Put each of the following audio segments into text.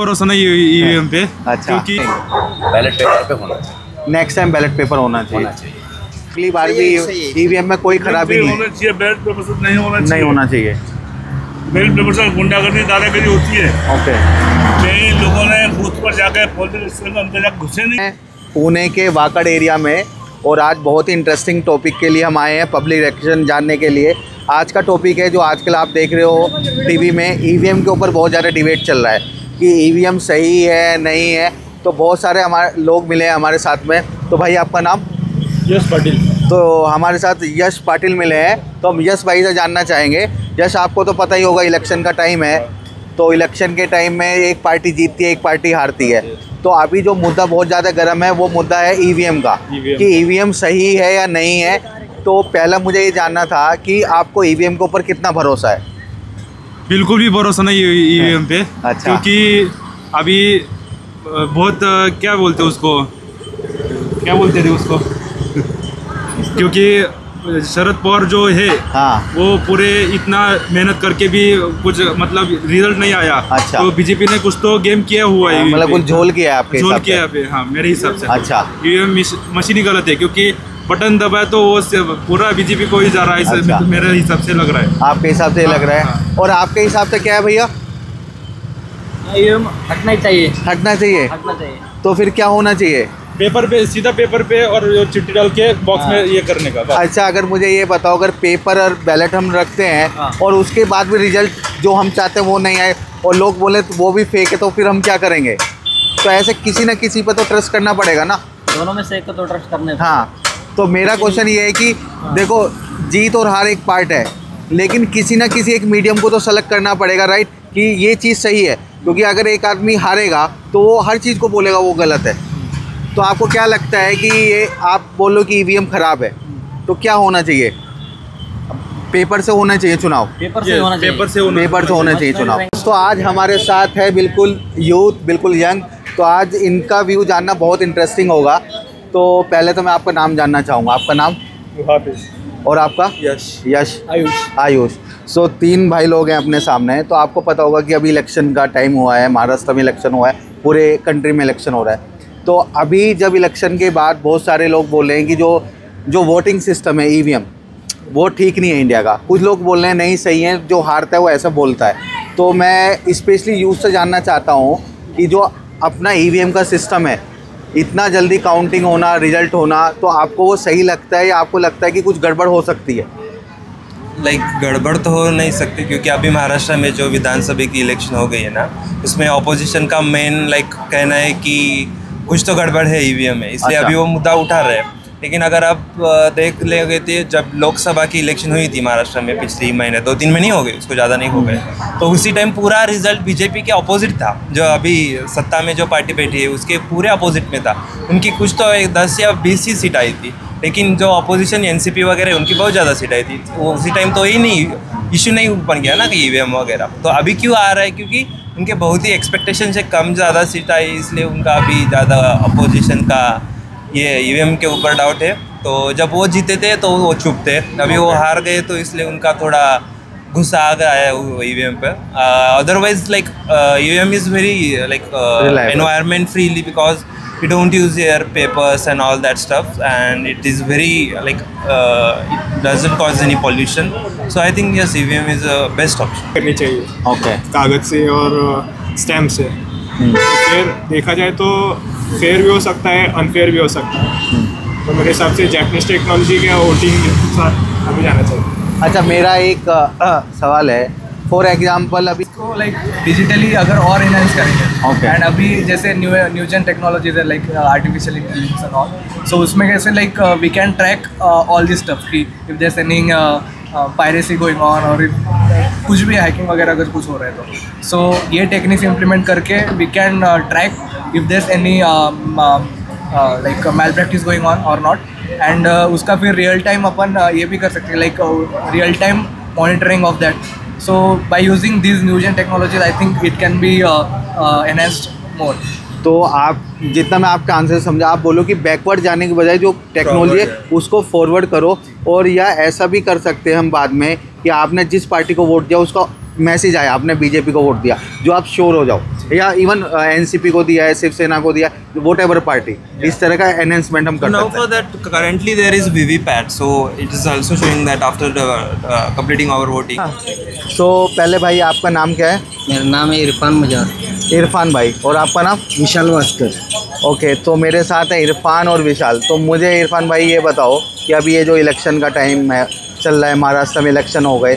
भरोसा नहीं ईवीएम पे। अच्छा, क्योंकि बैलेट पेपर पे होना चाहिए। नेक्स्ट टाइम बैलेट पेपर होना चाहिए। अगली बार भी ईवीएम में कोई खराबी नहीं होना चाहिए। बैलेट पेपर से नहीं होना चाहिए। बैलेट पेपर से गुंडागर्दी दादागिरी होती है। ओके, कई लोगों ने बूथ पर जाकर पोलिंग स्टेशन के अंदर जाकर घुसे नहीं। पुणे के वाकड़ एरिया में, और आज बहुत ही इंटरेस्टिंग टॉपिक के लिए हम आए हैं, पब्लिक इलेक्शन जानने के लिए। आज का टॉपिक है जो आजकल आप देख रहे हो टीवी में, ईवीएम के ऊपर बहुत ज़्यादा डिबेट चल रहा है कि ईवीएम सही है नहीं है। तो बहुत सारे हमारे लोग मिले हैं हमारे साथ में। तो भाई आपका नाम? यश पाटिल। तो हमारे साथ यश पाटिल मिले हैं, तो हम यश भाई से जानना चाहेंगे। यश, आपको तो पता ही होगा इलेक्शन का टाइम है, तो इलेक्शन के टाइम में एक पार्टी जीतती है, एक पार्टी हारती है। तो अभी जो मुद्दा बहुत ज़्यादा गर्म है वो मुद्दा है ईवीएम का, कि ईवीएम सही है या नहीं है। तो पहला मुझे ये जानना था कि आपको ईवीएम के ऊपर कितना भरोसा है? बिल्कुल भी भरोसा नहीं ईवीएम पे। अच्छा। क्योंकि अभी बहुत क्या बोलते उसको, क्या बोलते थे उसको क्योंकि शरद पवार जो है, हाँ, वो पूरे इतना मेहनत करके भी कुछ मतलब रिजल्ट नहीं आया। अच्छा। तो बीजेपी ने कुछ तो गेम किया हुआ है, मतलब कुछ झोल किया है आपके झोल हिसाब से? किया पे, हाँ मेरे हिसाब से। अच्छा। ईवीएम मशीन ही गलत है, क्योंकि बटन दबाए तो वो पूरा बीजेपी को ही जा रहा है। अच्छा। मेरे हिसाब से लग रहा है। आपके हिसाब से लग रहा है? हाँ। और आपके हिसाब से क्या है भैया? ईवीएम हटना ही चाहिए। हटना चाहिए? हटना चाहिए। तो फिर क्या होना चाहिए? पेपर पे, सीधा पेपर पे, और चिट्ठी डाल के बॉक्स में ये करने का। अच्छा, अगर मुझे ये बताओ, अगर पेपर और बैलेट हम रखते हैं और उसके बाद भी रिजल्ट जो हम चाहते हैं वो नहीं आए और लोग बोले तो वो भी फेक है, तो फिर हम क्या करेंगे? तो ऐसे किसी न किसी पर तो ट्रस्ट करना पड़ेगा ना। दोनों में से एक को तो ट्रस्ट करने। हाँ, तो मेरा क्वेश्चन ये है कि देखो, जीत और हार एक पार्ट है, लेकिन किसी न किसी एक मीडियम को तो सेलेक्ट करना पड़ेगा, राइट? कि ये चीज़ सही है, क्योंकि अगर एक आदमी हारेगा तो वो हर चीज़ को बोलेगा वो गलत है। तो आपको क्या लगता है कि ये आप बोलो कि ईवीएम खराब है, तो क्या होना चाहिए? पेपर से होना चाहिए चुनाव? पेपर से होना चाहिए। पेपर से होना चाहिए चुनाव। तो आज हमारे साथ है बिल्कुल यूथ, बिल्कुल यंग। तो आज इनका व्यू जानना बहुत इंटरेस्टिंग होगा। तो पहले तो मैं आपका नाम जानना चाहूँगा। आपका नाम? और आपका? यश। आयुष। सो 3 भाई लोग हैं अपने सामने। तो आपको पता होगा कि अभी इलेक्शन का टाइम हुआ है, महाराष्ट्र में इलेक्शन हुआ है, पूरे कंट्री में इलेक्शन हो रहा है। तो अभी जब इलेक्शन के बाद बहुत सारे लोग बोल रहे हैं कि जो वोटिंग सिस्टम है ईवीएम, वो ठीक नहीं है इंडिया का। कुछ लोग बोल रहे हैं नहीं सही है, जो हारता है वो ऐसा बोलता है। तो मैं स्पेशली यूथ से जानना चाहता हूँ कि जो अपना ईवीएम का सिस्टम है, इतना जल्दी काउंटिंग होना, रिजल्ट होना, तो आपको वो सही लगता है या आपको लगता है कि कुछ गड़बड़ हो सकती है? गड़बड़ तो हो नहीं सकती, क्योंकि अभी महाराष्ट्र में जो विधानसभा की इलेक्शन हो गई है ना, उसमें ऑपोजिशन का मेन कहना है कि कुछ तो गड़बड़ है ईवीएम में, इसलिए अच्छा। अभी वो मुद्दा उठा रहे हैं। लेकिन अगर आप देख लेंगे तो जब लोकसभा की इलेक्शन हुई थी महाराष्ट्र में पिछले महीने, 2-3 महीने हो गए, उसको ज़्यादा नहीं हो गए, तो उसी टाइम पूरा रिजल्ट बीजेपी के अपोजिट था। जो अभी सत्ता में जो पार्टी बैठी है उसके पूरे अपोजिट में था। उनकी कुछ तो 10 या 20 ही सीट आई थी, लेकिन जो अपोजिशन एनसीपी वगैरह उनकी बहुत ज़्यादा सीट आई थी। वो उसी टाइम तो ही नहीं इशू नहीं बन गया ना कि ईवीएम वगैरह। तो अभी क्यों आ रहा है? क्योंकि उनके बहुत ही एक्सपेक्टेशन से कम ज़्यादा सीट आई, इसलिए उनका अभी ज़्यादा अपोजिशन का ये ईवीएम के ऊपर डाउट है। तो जब वो जीते थे तो वो चुप थे, अभी वो हार गए तो इसलिए उनका थोड़ा गुस्सा आ गया है ईवीएम पे। Otherwise EVM is very environment friendly because we don't use your papers and all that stuff, and it is very it doesn't cause any pollution. So I think yes, EVM is a best option. करनी चाहिए। Okay. कागज़ से और stamp से। फिर देखा जाए तो फेयर भी हो सकता है, अनफेयर भी हो सकता है। तो मेरे हिसाब से जैपनीज टेक्नोलॉजी के वोटिंग के साथ हमें जाना चाहिए। अच्छा, मेरा एक सवाल है। फॉर एग्जाम्पल अभी इसको डिजिटली अगर और इनहेंस करेंगे, Okay. एंड अभी जैसे न्यू जेन टेक्नोलॉजीज है artificial intelligence and all, so उसमें कैसे we can track all this stuff की if there is any piracy going on, और कुछ भी हैकिंग वगैरह अगर कुछ हो रहा है तो सो ये टेक्निक्स इम्प्लीमेंट करके we can track if there is any malpractice going on और नॉट, एंड उसका फिर रियल टाइम अपन ये भी कर सकते हैं, real time monitoring of that. So by using these new gen technologies, I think it can be enhanced more. तो आप जितना मैं आपका आंसर समझा, आप बोलो कि बैकवर्ड जाने के बजाय जो टेक्नोलॉजी है उसको फॉरवर्ड करो, और या ऐसा भी कर सकते हैं हम बाद में कि आपने जिस पार्टी को वोट दिया उसका मैसेज आया, आपने बीजेपी को वोट दिया, जो आप श्योर हो जाओ, या इवन एनसीपी को दिया है, शिवसेना को दिया, वोट एवर पार्टी, इस तरह का एनहेंसमेंट हम कर Now सकते for हैं। that, currently there is VVPAT, so it is also showing that after completing our voting. तो पहले भाई आपका नाम क्या है? मेरा नाम है इरफान मजार। इरफान भाई। और आपका नाम? विशाल भास्कर। ओके, तो मेरे साथ है इरफान और विशाल। तो मुझे इरफान भाई ये बताओ कि अभी ये जो इलेक्शन का टाइम है चल रहा है, महाराष्ट्र में इलेक्शन हो गए,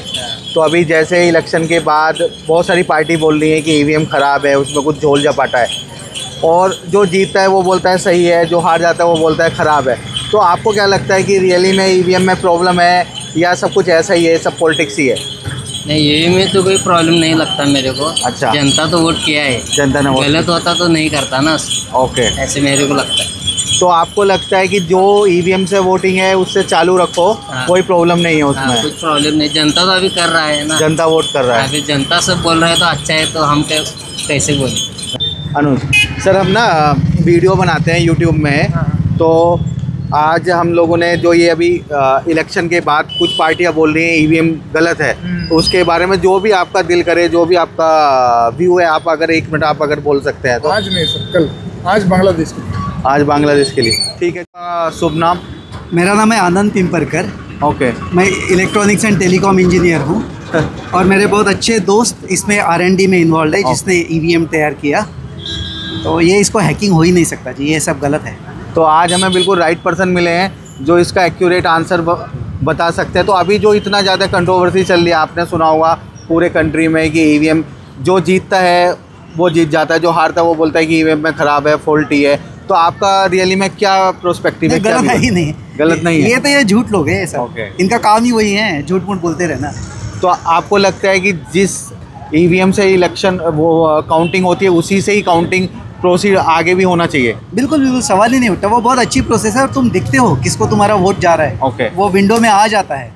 तो अभी जैसे इलेक्शन के बाद बहुत सारी पार्टी बोल रही है कि ईवीएम ख़राब है, उसमें कुछ झोल झपाटा है, और जो जीतता है वो बोलता है सही है, जो हार जाता है वो बोलता है ख़राब है। तो आपको क्या लगता है कि रियली में ईवीएम में प्रॉब्लम है या सब कुछ ऐसा ही है, सब पॉलिटिक्स ही है? नहीं, ये में तो कोई प्रॉब्लम नहीं लगता मेरे को। अच्छा। जनता तो वोट किया है, जनता ने वोट, गलत होता तो नहीं करता ना। ओके। ऐसे मेरे को लगता है। तो आपको लगता है कि जो ईवीएम से वोटिंग है उससे चालू रखो, हाँ। कोई प्रॉब्लम नहीं है उसमें? हाँ, कुछ प्रॉब्लम नहीं, जनता तो अभी कर रहा है ना। जनता वोट कर रहा है। अभी जनता सब बोल रहा है तो अच्छा है, तो हम कैसे बोले? अनुज सर, हम ना वीडियो बनाते हैं यूट्यूब में, तो आज हम लोगों ने जो ये अभी इलेक्शन के बाद कुछ पार्टियां बोल रही हैं ईवीएम गलत है, तो उसके बारे में जो भी आपका दिल करे, जो भी आपका व्यू है, आप अगर 1 मिनट आप अगर बोल सकते हैं तो। आज नहीं सर, कल, आज बांग्लादेश के लिए। आज बांग्लादेश के लिए, ठीक है। शुभ नाम? मेरा नाम है आनंद पिंपरकर। ओके। मैं इलेक्ट्रॉनिक्स एंड टेलीकॉम इंजीनियर हूँ और मेरे बहुत अच्छे दोस्त इसमें R&D में इन्वॉल्व है, जिसने ईवीएम तैयार किया। तो ये इसको हैकिंग हो ही नहीं सकता जी, ये सब गलत है। तो आज हमें बिल्कुल राइट पर्सन मिले हैं जो इसका एक्यूरेट आंसर बता सकते हैं। तो अभी जो इतना ज़्यादा कंट्रोवर्सी चल रही है, आपने सुना होगा पूरे कंट्री में कि ईवीएम जो जीतता है वो जीत जाता है, जो हारता है वो बोलता है कि ईवीएम में ख़राब है, फॉल्टी है। तो आपका रियली में क्या प्रोस्पेक्टिव है? गलत है ही नहीं, गलत नहीं है ये तो ये झूठ लोग हैं सब। Okay. इनका काम ही वही है, झूठ मूठ बोलते रहना। तो आपको लगता है कि जिस ईवीएम से इलेक्शन वो काउंटिंग होती है उसी से ही काउंटिंग प्रोसीड आगे भी होना चाहिए? बिल्कुल बिल्कुल, सवाल ही नहीं उठता। वो बहुत अच्छी प्रोसेस है और तुम दिखते हो किसको तुम्हारा वोट जा रहा है। Okay. वो विंडो में आ जाता है,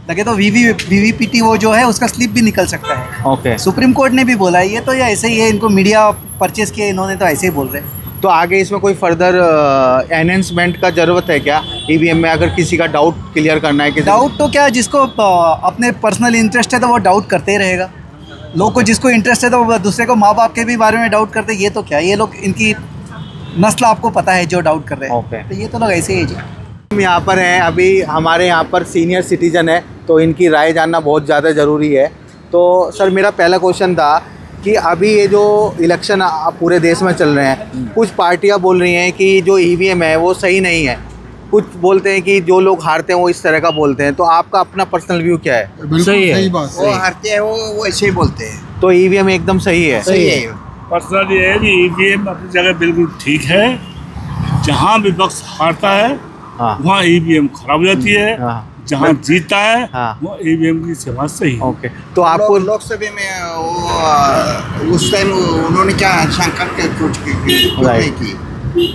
लगे तो VVPT वो जो है उसका स्लिप भी निकल सकता है। ओके। सुप्रीम कोर्ट ने भी बोला है, ये तो ये ऐसे ही है, इनको मीडिया परचेस किया इन्होंने, तो ऐसे ही बोल रहे हैं। तो आगे इसमें कोई फर्दर एनहेंसमेंट का ज़रूरत है क्या ईवीएम में, अगर किसी का डाउट क्लियर करना है? डाउट तो क्या, जिसको अपने पर्सनल इंटरेस्ट है तो वो डाउट करते ही रहेगा। लोग को जिसको इंटरेस्ट है तो वो दूसरे को, माँ बाप के भी बारे में डाउट करते, ये तो क्या, ये लोग इनकी नस्ल आपको पता है जो डाउट कर रहे हैं। Okay. तो ये तो लोग ऐसे ही जी। हम यहाँ पर हैं, अभी हमारे यहाँ पर सीनियर सिटीजन है, तो इनकी राय जानना बहुत ज़्यादा ज़रूरी है। तो सर, मेरा पहला क्वेश्चन था कि अभी ये जो इलेक्शन पूरे देश में चल रहे हैं, कुछ पार्टियाँ बोल रही हैं कि जो ईवीएम है वो सही नहीं है, कुछ बोलते हैं कि जो लोग हारते हैं वो इस तरह का बोलते हैं। तो आपका अपना पर्सनल व्यू क्या है? सही बात। वो हारते हैं, वो ऐसे ही बोलते हैं। तो ईवीएम एकदम सही है? सही है। पर्सनल ये है कि ईवीएम अपनी जगह बिल्कुल ठीक है। जहाँ भी विपक्ष हारता है हाँ। वहाँ ईवीएम खराब हो जाती है। हाँ। जहाँ जीतता है हाँ। वो ईवीएम की सेवा सही है। ओके। तो आपको लोकसभा में वो उस टाइम उन्होंने क्या शंका क्यों नहीं की,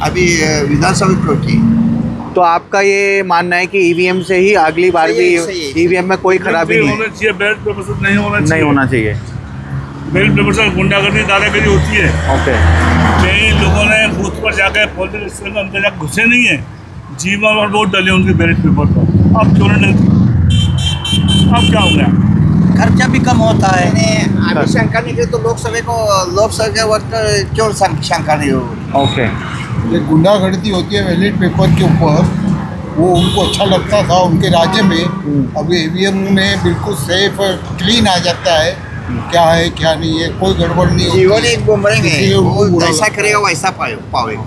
अभी विधानसभा क्यों की? तो आपका ये मानना है कि ईवीएम से ही अगली बार भी ईवीएम में कोई खराबी नहीं होना चाहिए, बैलेट पेपर से नहीं होना चाहिए। नहीं होना चाहिए। बैलेट पेपर से गुंडागर्दी, दादागिरी होती है। ओके। कई लोगों ने बूथ पर जाकर पोलिंग स्टेशन में अंदर जाकर घुसे नहीं है, जीवन और वोट डाले उनके बैलेट पेपर पर। अब क्यों नहीं, अब क्या हो गया? खर्चा भी कम होता है। अभी शंका नहीं की तो लोकसभा के वक्त क्यों शंका नहीं होगी? ओके। ये गुंडागर्दी होती है बैलेट पेपर के ऊपर, वो उनको अच्छा लगता था उनके राज्य में। अभी ईवीएम में बिल्कुल सेफ क्लीन आ जाता है, क्या है क्या नहीं है, कोई गड़बड़ नहीं होती। जीवन एक बुमरंग है, वो जैसा करेगा वैसा पाएगा।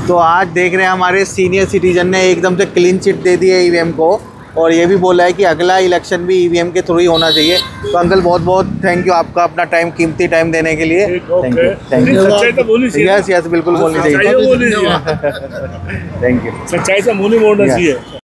तो आज देख रहे हैं हमारे सीनियर सिटीजन ने एकदम से क्लीन चिट दे दी है ईवीएम को, और ये भी बोला है कि अगला इलेक्शन भी ईवीएम के थ्रू ही होना चाहिए। तो अंकल बहुत बहुत थैंक यू आपका अपना टाइम, कीमती टाइम देने के लिए। Thank you. Thank you. सच्चाई तो बोलनी चाहिए। यस यस, बिल्कुल बोलनी चाहिए। सच्चाई बोलनी चाहिए। Thank you. सच्चाई से मुंह नहीं मोड़ना चाहिए।